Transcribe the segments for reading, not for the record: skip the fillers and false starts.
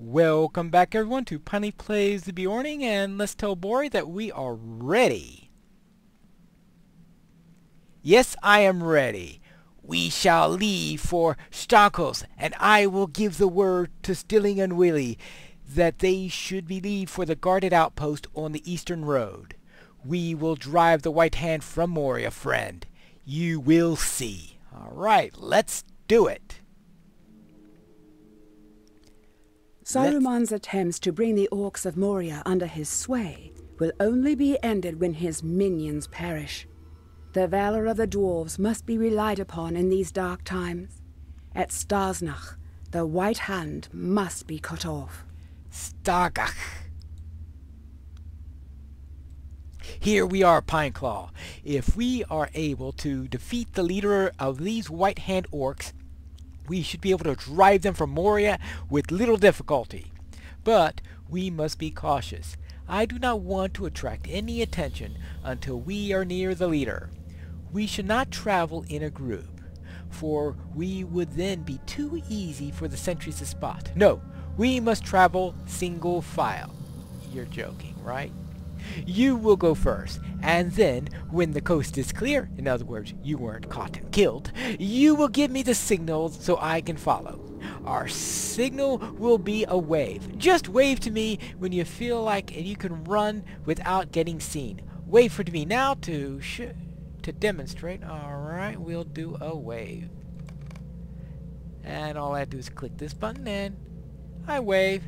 Welcome back everyone to Pineleaf Plays the Beorning, and let's tell Bori that we are ready. Yes, I am ready. We shall leave for Stockholm, and I will give the word to Stilling and Willie that they should be leave for the guarded outpost on the eastern road. We will drive the White Hand from Moria, friend. You will see. Alright, let's do it. Saruman's attempts to bring the orcs of Moria under his sway will only be ended when his minions perish. The valor of the dwarves must be relied upon in these dark times. At Starsnach, the White Hand must be cut off. Stargach. Here we are, Pineclaw. If we are able to defeat the leader of these White Hand orcs, we should be able to drive them from Moria with little difficulty. But we must be cautious. I do not want to attract any attention until we are near the leader. We should not travel in a group, for we would then be too easy for the sentries to spot. No, we must travel single file. You're joking, right? You will go first, and then, when the coast is clear, in other words, you weren't caught and killed, you will give me the signal so I can follow. Our signal will be a wave. Just wave to me when you feel like you can run without getting seen. Wave for me now to demonstrate. Alright, we'll do a wave. And all I have to do is click this button and I wave.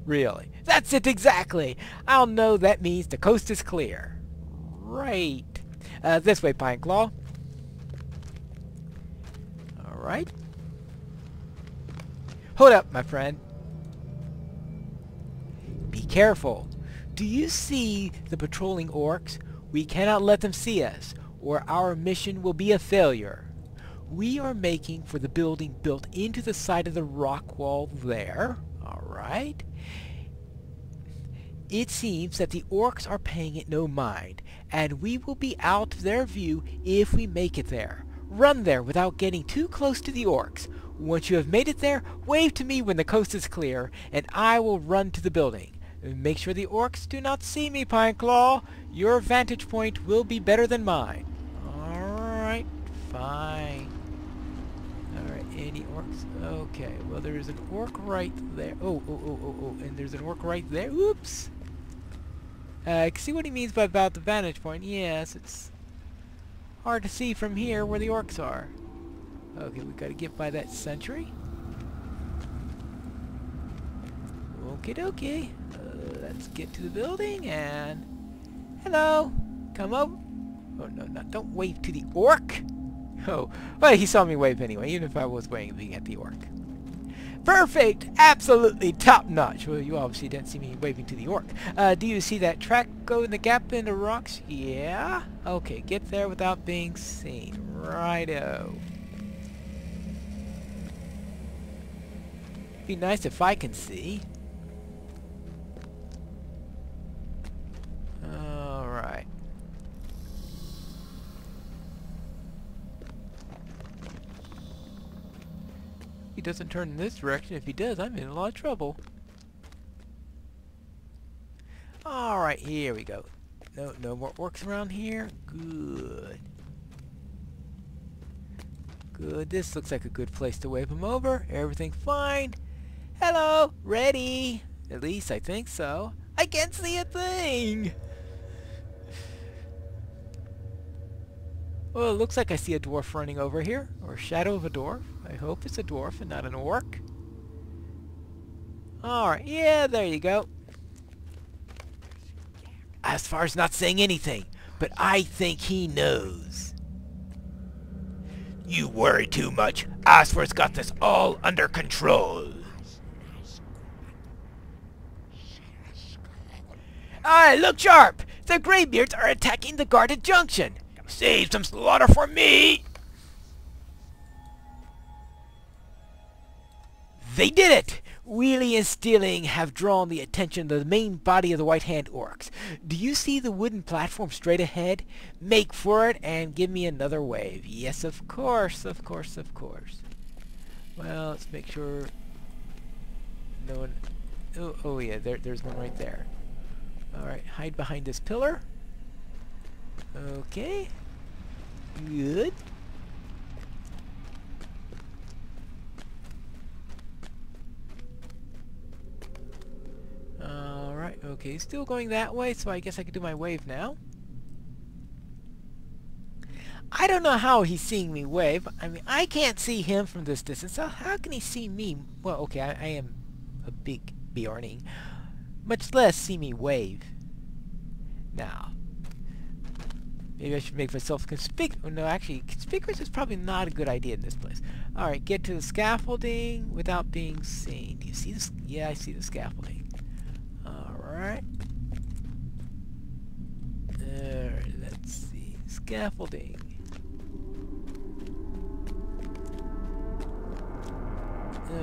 Really? That's it exactly! I'll know that means the coast is clear. Right. This way, Pineclaw. Alright. Hold up, my friend. Be careful. Do you see the patrolling orcs? We cannot let them see us, or our mission will be a failure. We are making for the building built into the side of the rock wall there. Alright. It seems that the orcs are paying it no mind, and we will be out of their view if we make it there. Run there without getting too close to the orcs. Once you have made it there, wave to me when the coast is clear, and I will run to the building. Make sure the orcs do not see me, Pineclaw. Your vantage point will be better than mine. Alright, fine. Alright, any orcs? Okay, well there's an orc right there. Oh, and there's an orc right there. Oops! I can see what he means by about the vantage point. Yes, it's hard to see from here where the orcs are. Okay, we gotta get by that sentry. Okie dokie. Let's get to the building and... Hello! Come up! Oh no, don't wave to the orc! Oh, well, he saw me wave anyway, even if I was waving at the orc. Perfect! Absolutely top-notch! Well, you obviously didn't see me waving to the orc. Do you see that track go in the gap in the rocks? Yeah? Okay, get there without being seen. Righto. Be nice if I can see. Alright. He doesn't turn in this direction. If he does, I'm in a lot of trouble. Alright, here we go. No more orcs around here. Good. Good. This looks like a good place to wave him over. Everything fine. Hello. Ready. At least I think so. I can't see a thing. Well, it looks like I see a dwarf running over here, or shadow of a dwarf. I hope it's a dwarf and not an orc. Alright, yeah, there you go. As far as not saying anything, but I think he knows. You worry too much. Asfar's got this all under control. Alright, look sharp! The Greybeards are attacking the guarded junction. Save some slaughter for me! They did it! Wheelie and Stealing have drawn the attention of the main body of the White Hand orcs. Do you see the wooden platform straight ahead? Make for it and give me another wave. Yes, of course, of course, of course. Well, let's make sure No one. Oh yeah, there's one right there. Alright, hide behind this pillar. Okay. Good. Alright, okay, still going that way, so I guess I can do my wave now. I don't know how he's seeing me wave. I mean, I can't see him from this distance, so how can he see me? Well, okay, I am a big Beorning. Much less see me wave. Now, maybe I should make myself conspicuous. Oh, no, actually, conspicuous is probably not a good idea in this place. Alright, get to the scaffolding without being seen. Do you see this? Yeah, I see the scaffolding. Alright. Let's see. Scaffolding.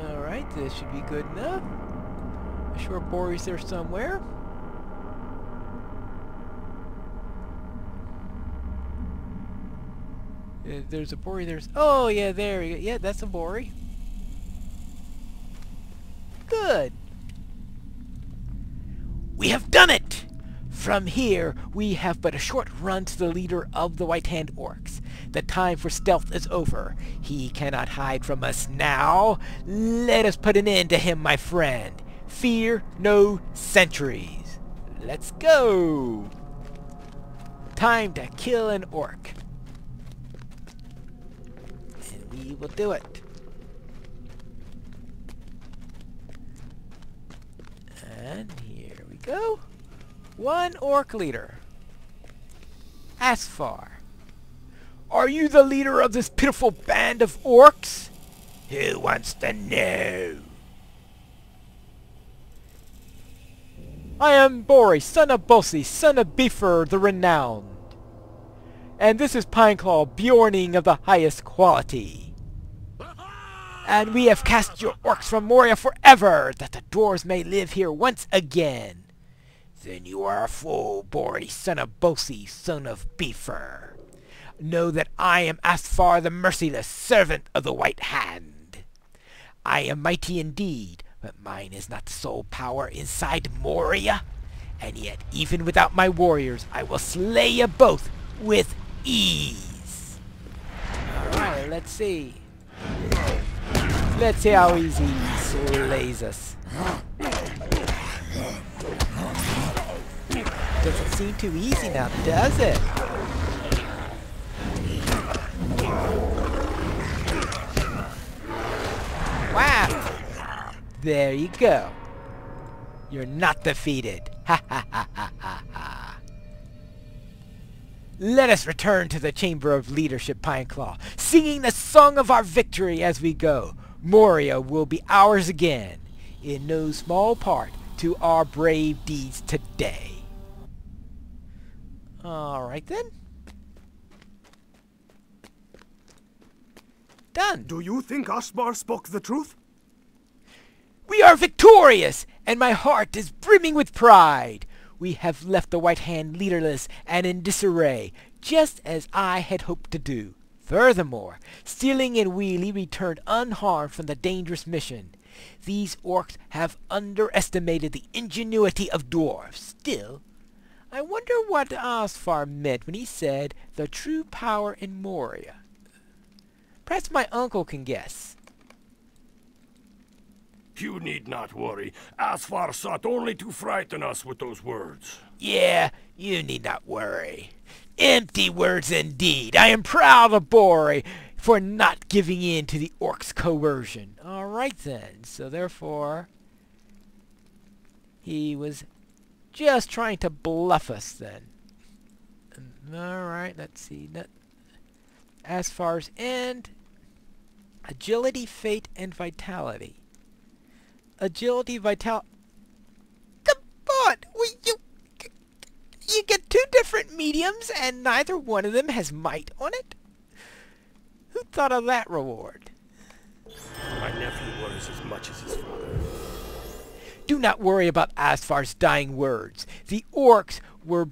Alright, this should be good enough. I'm sure Bori's there somewhere. There's a Bori, oh yeah, there we go. Yeah, that's a Bori. Good. We have done it! From here, we have but a short run to the leader of the White Hand Orcs. The time for stealth is over. He cannot hide from us now. Let us put an end to him, my friend. Fear no sentries. Let's go! Time to kill an orc. And we will do it. And here we go. One orc leader. Asfar. Are you the leader of this pitiful band of orcs? Who wants to know? I am Bori, son of Bosi, son of Beefer the Renowned. And this is Pineclaw, Beorning of the highest quality. And we have cast your orcs from Moria forever, that the dwarves may live here once again. Then you are a fool, Bori, son of Bosi, son of Beefer. Know that I am Asfar the Merciless, servant of the White Hand. I am mighty indeed, but mine is not the sole power inside Moria. And yet, even without my warriors, I will slay you both with ease. Alright, let's see. Let's see how easy he slays us. Doesn't seem too easy now, does it? Wow! There you go. You're not defeated. Ha ha ha ha ha ha. Let us return to the Chamber of Leadership, Pineclaw, singing the song of our victory as we go. Moria will be ours again, in no small part to our brave deeds today. Alright then. Done. Do you think Asmar spoke the truth? We are victorious, and my heart is brimming with pride. We have left the White Hand leaderless and in disarray, just as I had hoped to do. Furthermore, Stealing and Wheelie returned unharmed from the dangerous mission. These orcs have underestimated the ingenuity of dwarves. Still, I wonder what Asfar meant when he said the true power in Moria. Perhaps my uncle can guess. You need not worry. Asfar sought only to frighten us with those words. Yeah, you need not worry. Empty words indeed. I am proud of Bori for not giving in to the orcs' coercion. Alright then, so therefore he was just trying to bluff us then. Alright, let's see. As far as end, agility, fate, and vitality. Agility, vitality. Come on! You get two different mediums and neither one of them has might on it? Who thought of that reward? My nephew worries as much as his father. Do not worry about Asfar's dying words. The orcs were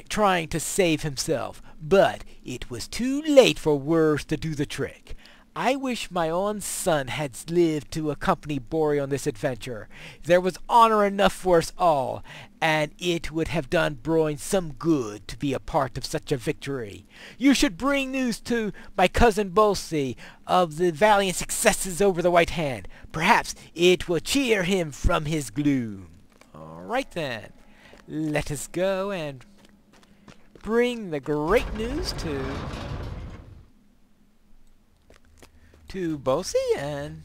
trying to save himself, but it was too late for words to do the trick. I wish my own son had lived to accompany Bori on this adventure. There was honor enough for us all, and it would have done Broin some good to be a part of such a victory. You should bring news to my cousin Bolsey of the valiant successes over the White Hand. Perhaps it will cheer him from his gloom. All right then, let us go and bring the great news to Bolsey and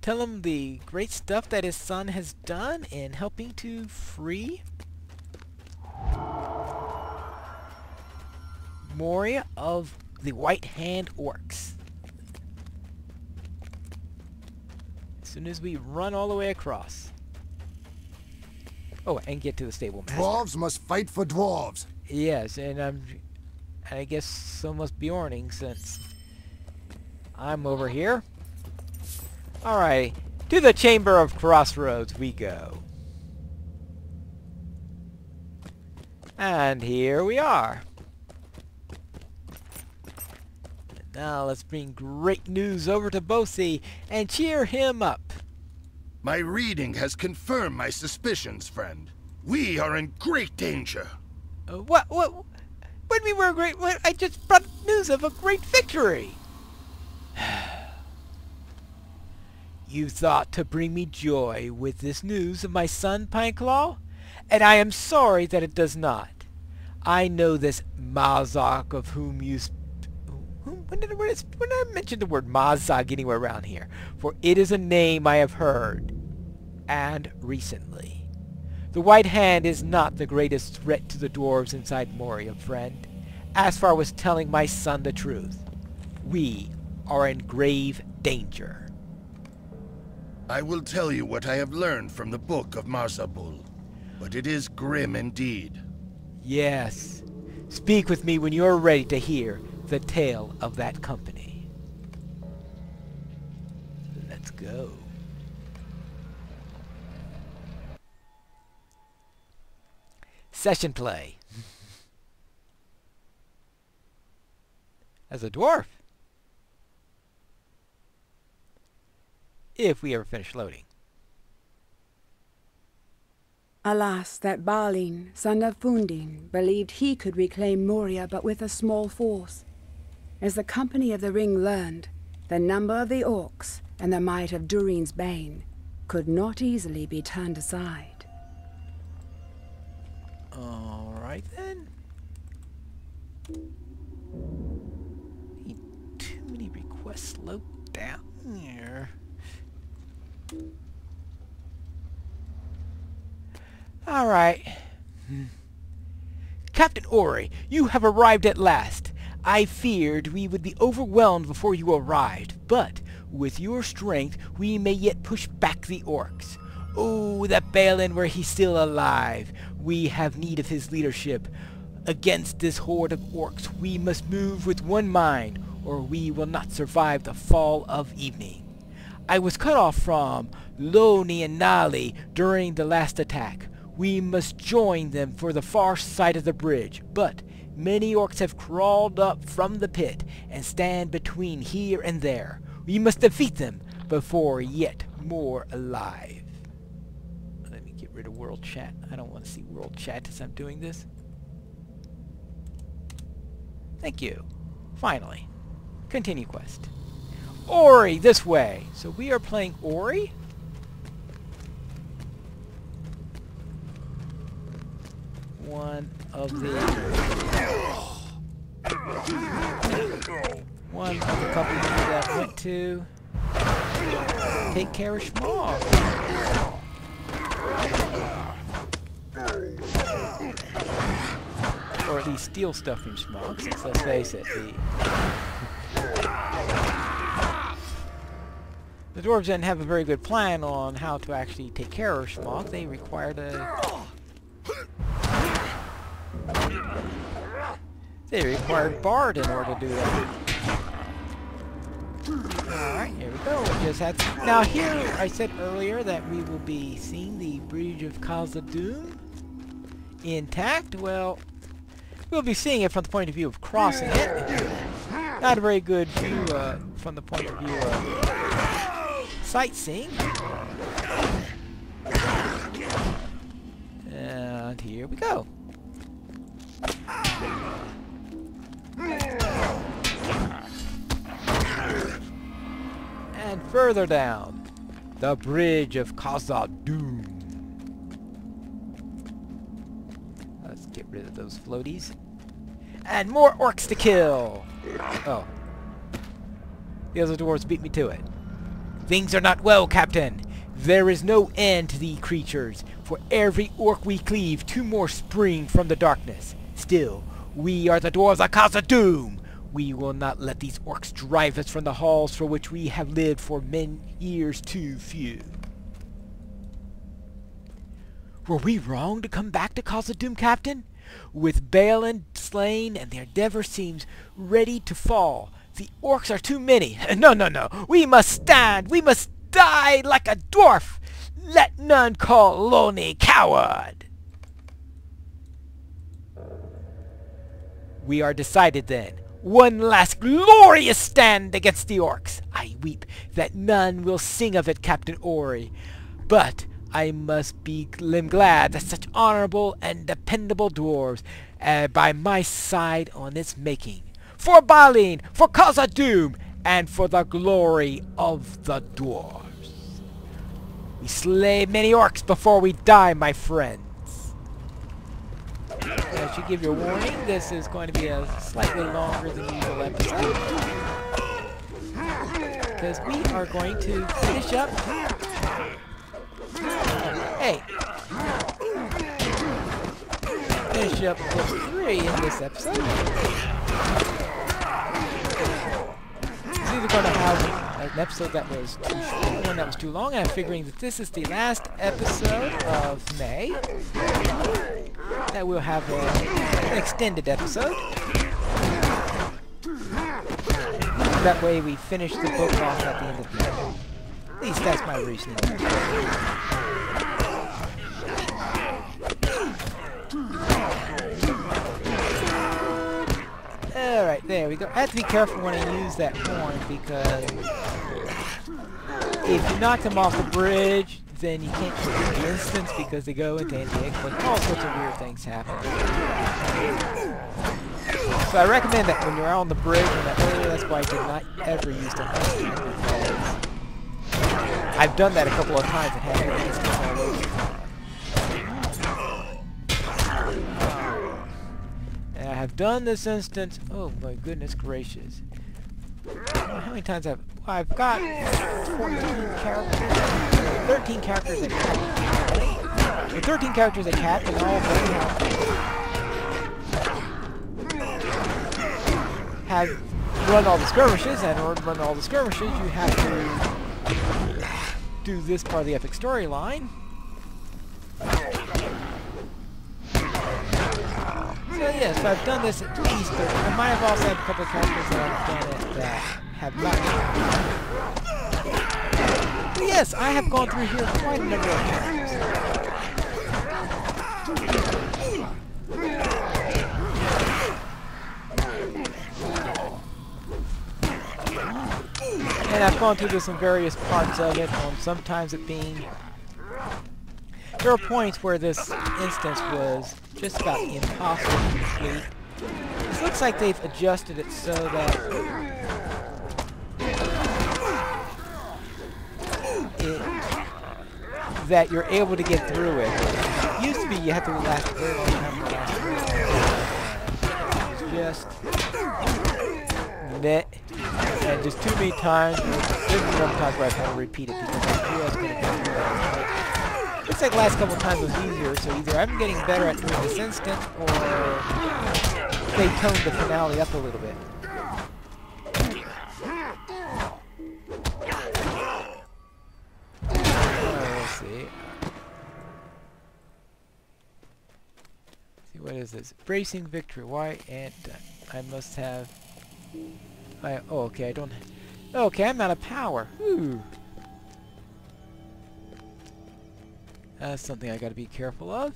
tell him the great stuff that his son has done in helping to free Moria of the White Hand Orcs. As soon as we run all the way across. Oh, and get to the stable master. Dwarves must fight for dwarves. Yes, and I guess so must Beorning, since I'm over here. Alright, to the Chamber of Crossroads we go. And here we are. And now let's bring great news over to Bolsey and cheer him up. My reading has confirmed my suspicions, friend. We are in great danger. What we were great? I just brought news of a great victory. You thought to bring me joy with this news of my son, Pineclaw? And I am sorry that it does not. I know this Mazog of whom you when did I mention the word Mazog anywhere around here? For it is a name I have heard, and recently. The White Hand is not the greatest threat to the dwarves inside Moria, friend. Asfar was telling my son the truth. We are in grave danger. I will tell you what I have learned from the Book of Marzabul, but it is grim indeed. Yes. Speak with me when you are ready to hear the tale of that company. Let's go. Session play. As a dwarf. If we ever finish loading. Alas, that Balin, son of Fundin, believed he could reclaim Moria but with a small force. As the Company of the Ring learned, the number of the orcs and the might of Durin's Bane could not easily be turned aside. Alright then. Need too many requests loaded down here. Alright. Captain Ori, you have arrived at last. I feared we would be overwhelmed before you arrived, but with your strength we may yet push back the orcs. Oh, that Balin, were he still alive. We have need of his leadership. Against this horde of orcs we must move with one mind, or we will not survive the fall of evening. I was cut off from Loni and Nali during the last attack. We must join them for the far side of the bridge, but many orcs have crawled up from the pit and stand between here and there. We must defeat them before yet more alive. Let me get rid of world chat. I don't want to see world chat as I'm doing this. Thank you. Finally. Continue quest. Ori, this way. So we are playing Ori? One of the companies that went to take care of Schmog. Or at least steal stuff from Schmog, since let's face it, the dwarves didn't have a very good plan on how to actually take care of Schmog. They required Bard in order to do that. Alright, here we go. We just had now here I said earlier that we will be seeing the Bridge of Khazad-dûm intact. Well, we'll be seeing it from the point of view of crossing it. Not a very good view from the point of view of sightseeing. And here we go. And further down, the bridge of Khazad-dûm. Let's get rid of those floaties. And more orcs to kill! Oh. The other dwarves beat me to it. Things are not well, Captain. There is no end to the creatures. For every orc we cleave, 2 more spring from the darkness. Still, we are the dwarves of Khazad-dûm. We will not let these orcs drive us from the halls for which we have lived for many years too few. Were we wrong to come back to Khazad-dûm, Captain? With Beorning slain and their endeavor seems ready to fall, the orcs are too many. No, no, no. We must stand. We must die like a dwarf. Let none call Loni coward. We are decided then. One last glorious stand against the orcs. I weep that none will sing of it, Captain Ori. But I must be glad that such honorable and dependable dwarves are by my side on its making. For Balin, for Khazad-dûm, and for the glory of the dwarves. We slay many orcs before we die, my friends. I should give you a warning. This is going to be a slightly longer than usual episode. Because we are going to finish up. Hey! Finish up book 3 in this episode. It's either going to have an episode that was too short, one that was too long, and I'm figuring that this is the last episode of May. That we'll have an extended episode. That way we finish the book off at the end of the year. At least that's my reasoning. Alright, there we go. I have to be careful when I use that horn because if you knock them off the bridge, then you can't complete the instance because they go into anti-exploit. All sorts of weird things happen. So I recommend that when you're out on the bridge in that area, that's why I did not ever use the horn because I've done that a couple of times and had every instance all over the time. And I have done this instance. Oh my goodness gracious. How many times I've got 14 characters, 13 characters at cat. The 13 characters at cat, and all of them have run all the skirmishes, and in order to run all the skirmishes, you have to do this part of the epic storyline. So yes, I've done this at least 30. I might have also had a couple of characters that I've done it that have not. But yes, I have gone through here quite a number of characters. And I've gone through this in various parts of it, sometimes it being... There are points where this instance was just about impossible to complete. It looks like they've adjusted it so that you're able to get through it. It used to be you had to last a very long time to last through it. Just and just too many times. There's a number of times where I've had to repeat it because I knew I was going to go through that. Looks like the last couple of times was easier, so either I'm getting better at doing this instant, or they toned the finale up a little bit. Let's see. What is this? Bracing victory. Why and I must have... oh, okay, I don't... Okay, I'm out of power. Whew. That's something I gotta be careful of.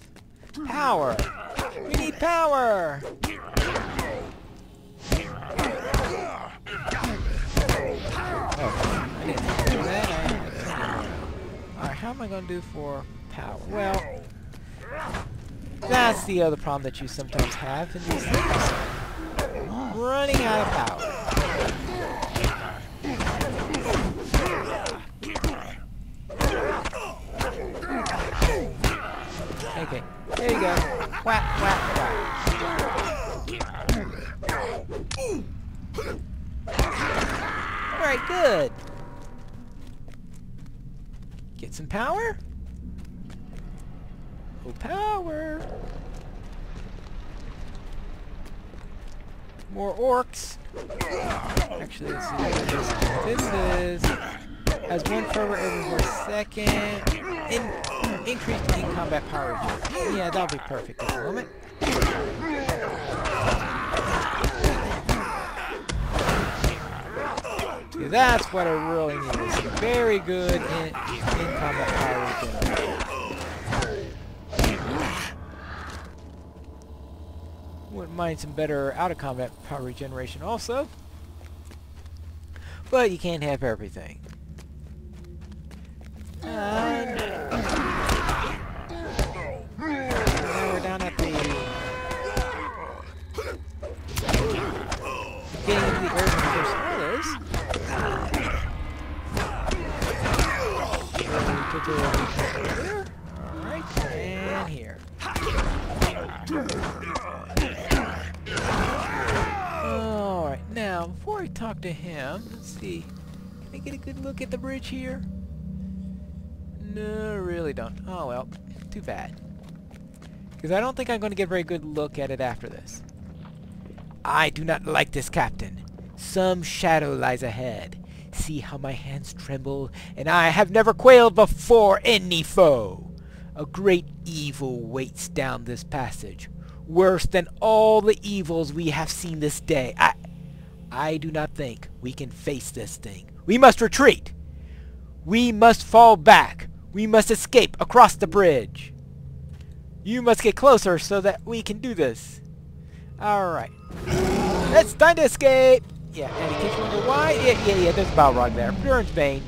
Power! We need power! I didn't do that. I had plenty more. Alright, how am I going to do for power? Well, that's the other problem that you sometimes have in these things. Running out of power. Okay, there you go. Whack, whack, whack. Alright, good. Get some power? Oh, power! More orcs. Actually, let's see what this is. Has 1 fervor every 1 second. Increased in-combat power. Yeah, that'll be perfect at the moment. See, that's what I really need. Is very good in-combat power regeneration. Wouldn't mind some better out-of-combat power regeneration also. But you can't have everything. And now we're down at the getting into the area where their skull is. Here. Alright, and here. Alright, now before I talk to him, let's see. Can I get a good look at the bridge here? No, really don't. Oh well, too bad. Because I don't think I'm going to get a very good look at it after this. I do not like this, Captain. Some shadow lies ahead. See how my hands tremble, and I have never quailed before any foe. A great evil waits down this passage, worse than all the evils we have seen this day. I do not think we can face this thing. We must retreat. We must fall back. We must escape across the bridge. You must get closer so that we can do this. Alright. It's time to escape! Yeah, and in case you wonder why, yeah, there's a Balrog there.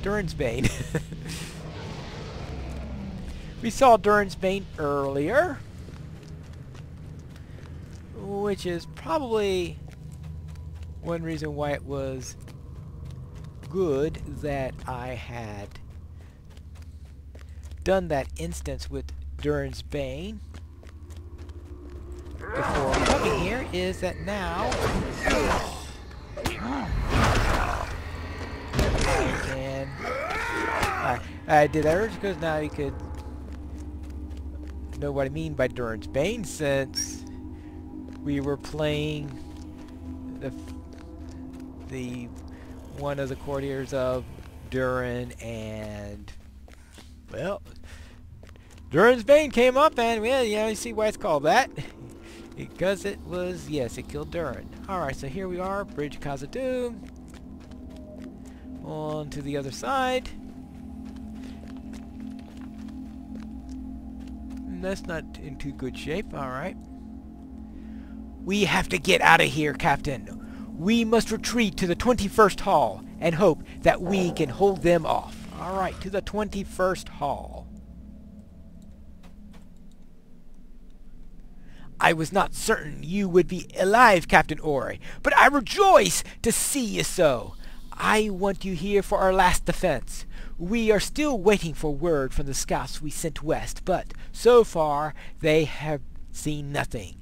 Durin's Bane. We saw Durin's Bane earlier, which is probably one reason why it was good that I had done that instance with Durin's Bane before coming here, is that now I did that because now you could know what I mean by Durin's Bane, since we were playing the one of the courtiers of Durin, and well, Durin's Bane came up, and well, yeah, you see why it's called that. Because it was, yes, it killed Durin. Alright, so here we are, Bridge Khazad-dûm. On to the other side. That's not in too good shape, alright. We have to get out of here, Captain. We must retreat to the 21st Hall and hope that we can hold them off. Alright, to the 21st Hall. I was not certain you would be alive, Captain Ori, but I rejoice to see you so. I want you here for our last defense. We are still waiting for word from the scouts we sent west, but so far they have seen nothing.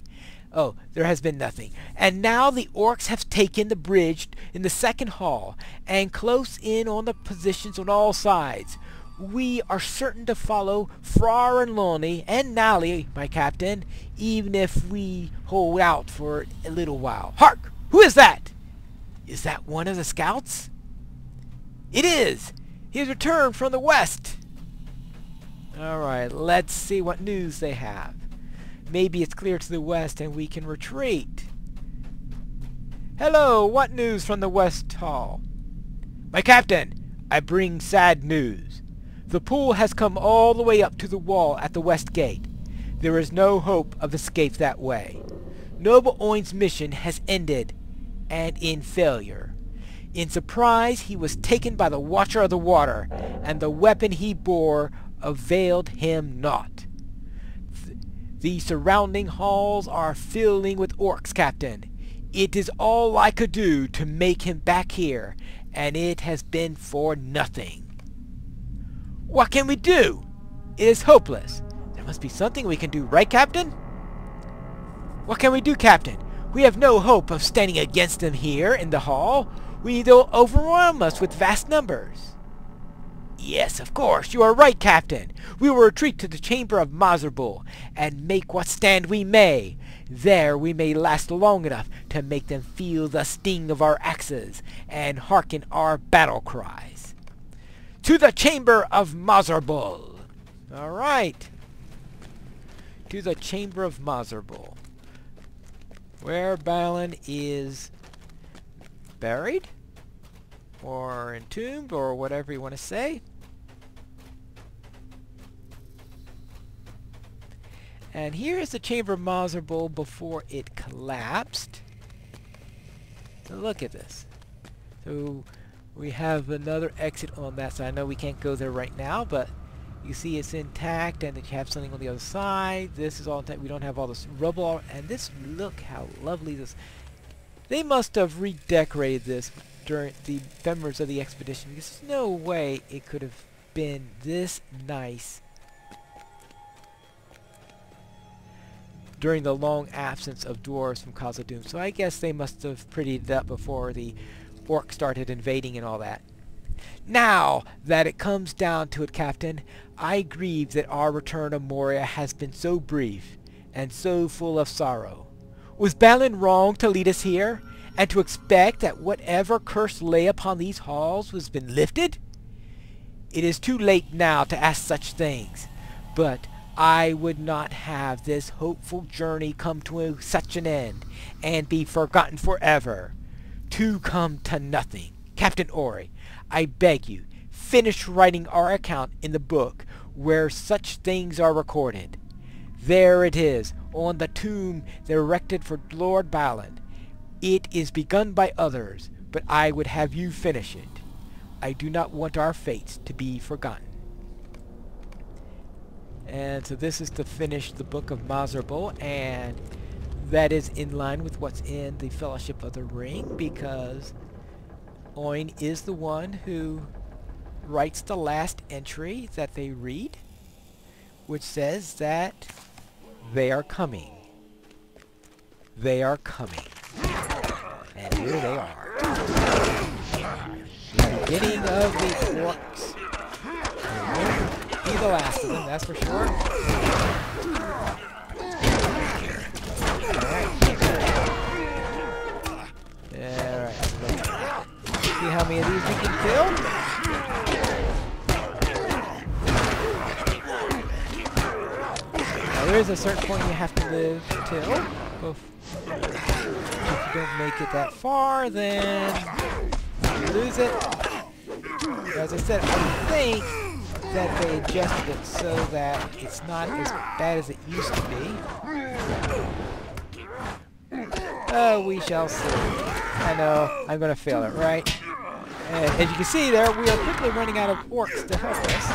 Oh, there has been nothing. And now the orcs have taken the bridge in the second hall and close in on the positions on all sides. We are certain to follow Frar and Lonnie and Nally, my captain, even if we hold out for a little while. Hark! Who is that? Is that one of the scouts? It is! He has returned from the west! Alright, let's see what news they have. Maybe it's clear to the west and we can retreat. Hello, what news from the West Hall? My captain, I bring sad news. The pool has come all the way up to the wall at the west gate. There is no hope of escape that way. Noble Oin's mission has ended, and in failure. In surprise, he was taken by the Watcher of the Water, and the weapon he bore availed him naught. The surrounding halls are filling with orcs, Captain. It is all I could do to make him back here, and it has been for nothing. What can we do? It is hopeless. There must be something we can do, right, Captain? What can we do, Captain? We have no hope of standing against them here in the hall. They'll overwhelm us with vast numbers. Yes, of course, you are right, Captain. We will retreat to the chamber of Miserable, and make what stand we may. There we may last long enough to make them feel the sting of our axes, and hearken our battle cries. To the chamber of Miserable! All right. To the chamber of Miserable, where Balin is buried, or entombed, or whatever you want to say. And here is the chamber of Miserable before it collapsed. So look at this. So we have another exit on that side. I know we can't go there right now, but you see it's intact, and that you have something on the other side. This is all intact. We don't have all this rubble. And this, look how lovely this. They must have redecorated this during the members of the expedition, because there's no way it could have been this nice during the long absence of dwarves from Khazad-dûm. So I guess they must have prettied it up before the orcs started invading and all that. Now that it comes down to it, Captain, I grieve that our return to Moria has been so brief and so full of sorrow. Was Balin wrong to lead us here, and to expect that whatever curse lay upon these halls has been lifted? It is too late now to ask such things, but I would not have this hopeful journey come to such an end, and be forgotten forever, to come to nothing. Captain Ori, I beg you, finish writing our account in the book where such things are recorded. There it is, on the tomb erected for Lord Balin. It is begun by others, but I would have you finish it. I do not want our fates to be forgotten. And so this is to finish the Book of Miserable, and that is in line with what's in the Fellowship of the Ring, because Oin is the one who writes the last entry that they read, which says that they are coming. They are coming. And here they are. The beginning of the orcs. Be the last of them, that's for sure. Alright. See how many of these we can kill? Now there is a certain point you have to live till. If you don't make it that far, then you lose it. As I said, I think that they adjusted it so that it's not as bad as it used to be. We shall see. I know, I'm going to fail it, right? And as you can see there, we are quickly running out of orcs to help us.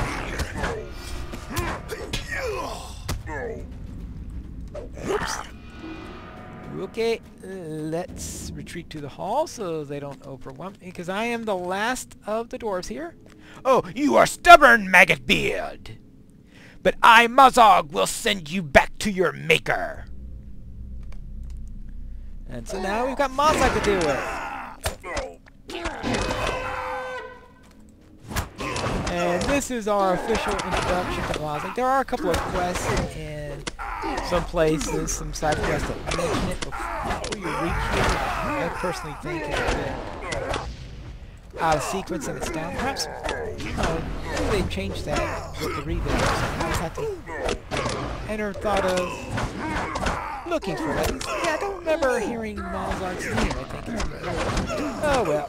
Oops. Okay, let's retreat to the hall so they don't overwhelm me, because I am the last of the dwarves here. Oh, you are stubborn, Maggot Beard! But I, Mazog, will send you back to your maker. And so now we've got Mazog to deal with. And this is our official introduction to Mazog. There are a couple of quests in some places, some side quests that mention it before you reach here. I personally think it's a bit out of sequence and it's down. Perhaps maybe they changed that with the revisit. I just have to enter thought of looking for it. Yeah, I don't remember hearing Malzar's name. I think it's oh well.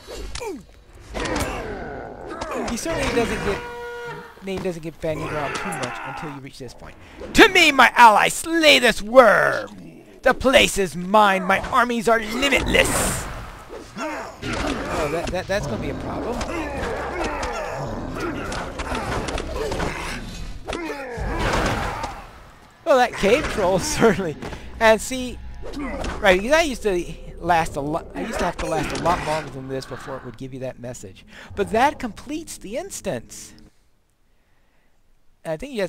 He certainly doesn't get bandied around too much until you reach this point. To me, my ally, slay this worm! The place is mine, my armies are limitless! Oh, that's going to be a problem. Well, that cave troll certainly. And see, right, because I used to last a lot. I used to have to last a lot longer than this before it would give you that message. But that completes the instance. And I think you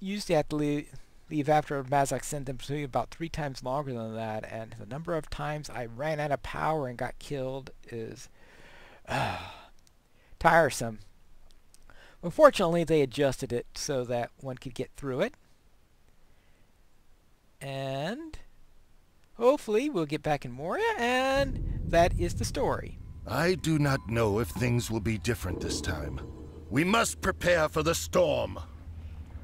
used to have to leave after Mazak sent them to you about 3 times longer than that. And the number of times I ran out of power and got killed is tiresome. Well, fortunately, they adjusted it so that one could get through it. And hopefully we'll get back in Moria, and that is the story. I do not know if things will be different this time. We must prepare for the storm.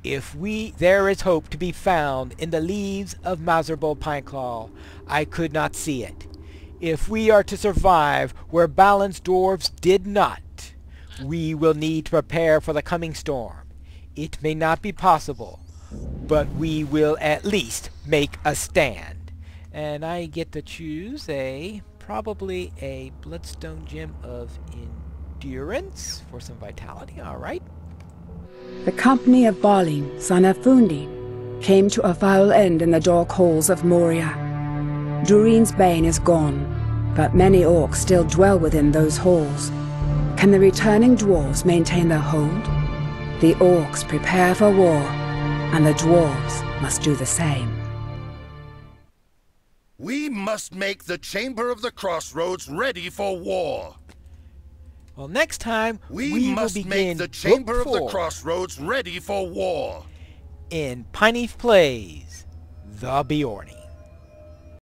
There is hope to be found in the leaves of Mazarbul Pineclaw. I could not see it. If we are to survive where Balin's dwarves did not, we will need to prepare for the coming storm. It may not be possible, but we will at least make a stand. And I get to choose probably a Bloodstone Gem of Endurance for some vitality. Alright. The company of Beorning, son of Fundin, came to a foul end in the dark halls of Moria. Durin's bane is gone, but many orcs still dwell within those halls. Can the returning dwarves maintain their hold? The orcs prepare for war, and the dwarves must do the same. We must make the Chamber of the Crossroads ready for war. Well, next time we must will make the Chamber of the Crossroads ready for war. In Pineleaf Plays, The Beorning.